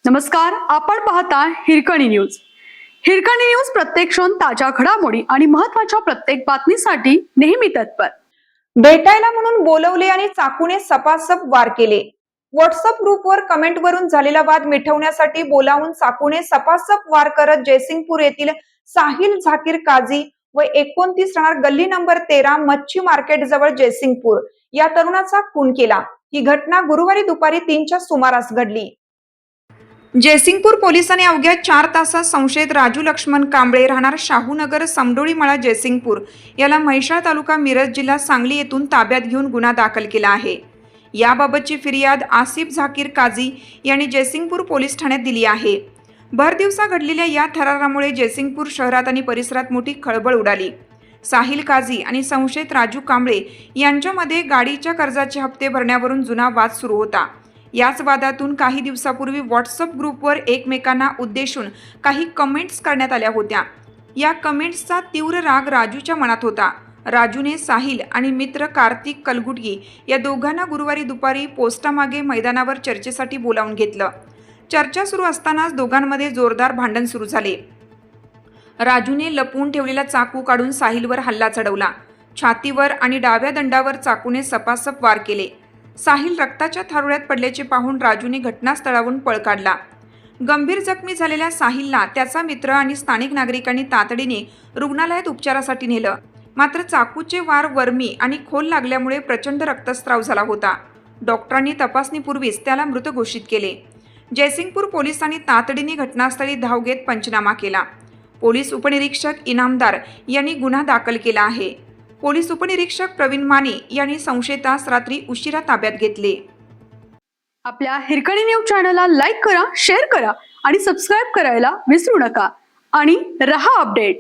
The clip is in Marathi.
नमस्कार, आपण पाहता हिरकणी न्यूज. हिरकणी न्यूज प्रत्येक क्षण ताज्या घडामोडी आणि महत्त्वाच्या प्रत्येक बातमीसाठी नेहमी तत्पर. भेटायला म्हणून बोलवले आणि चाकूने सपासप वार केले. व्हॉट्सअप ग्रुपवर कमेंटवरून झालेला वाद मिटवण्यासाठी बोलावून चाकूने सपासप वार करत जयसिंगपूर येथील साहिल झाकीर काझी व 29 राहणार गल्ली नंबर 13 मच्छी मार्केट जवळ जयसिंगपूर या तरुणाचा खून केला. ही घटना गुरुवारी दुपारी 3च्या सुमारास घडली. जयसिंगपूर पोलिसांनी अवघ्या 4 तासात संशयित राजू लक्ष्मण कांबळे राहणार शाहूनगर समडोळीमळा जयसिंगपूर याला म्हैसाळ तालुका मिरज जिल्हा सांगली येथून ताब्यात घेऊन गुन्हा दाखल केला आहे. याबाबतची फिर्याद आसिफ झाकीर काझी यांनी जयसिंगपूर पोलीस ठाण्यात दिली आहे. भर दिवसा घडलेल्या या थरारामुळे जयसिंगपूर शहरात आणि परिसरात मोठी खळबळ उडाली. साहिल काझी आणि संशयित राजू कांबळे यांच्यामध्ये गाडीच्या कर्जाचे हप्ते भरण्यावरून जुना वाद सुरू होता. याच वादातून काही दिवसापूर्वी व्हॉट्सअप ग्रुपवर एकमेकांना उद्देशून काही कमेंट्स करण्यात आल्या होत्या. या कमेंट्सचा तीव्र राग राजूच्या मनात होता. राजूने साहिल आणि मित्र कार्तिक कलगुटगी या दोघांना गुरुवारी दुपारी पोस्टामागे मैदानावर चर्चेसाठी बोलावून घेतलं. चर्चा सुरू असतानाच दोघांमध्ये जोरदार भांडण सुरू झाले. राजूने लपवून ठेवलेला चाकू काढून साहिलवर हल्ला चढवला. छातीवर आणि डाव्या दंडावर चाकूने सपासप वार केले. साहिल रक्ताच्या थारोळ्यात पडल्याचे पाहून राजूने घटनास्थळावरून पळ काढला. गंभीर जखमी झालेल्या साहिलला त्याचा मित्र आणि स्थानिक नागरिकांनी तातडीने रुग्णालयात उपचारासाठी नेलं. मात्र चाकूचे वार वर्मी आणि खोल लागल्यामुळे प्रचंड रक्तस्राव झाला होता. डॉक्टरांनी तपासणीपूर्वीच त्याला मृत घोषित केले. जयसिंगपूर पोलिसांनी तातडीने घटनास्थळी धाव घेत पंचनामा केला. पोलीस उपनिरीक्षक इनामदार यांनी गुन्हा दाखल केला आहे. पोलीस उपनिरीक्षक प्रवीण माने यांनी संशयितास रात्री उशिरा ताब्यात घेतले. आपल्या हिरकणी न्यूज चॅनलला लाईक करा, शेअर करा आणि सबस्क्राईब करायला विसरू नका आणि रहा अपडेट.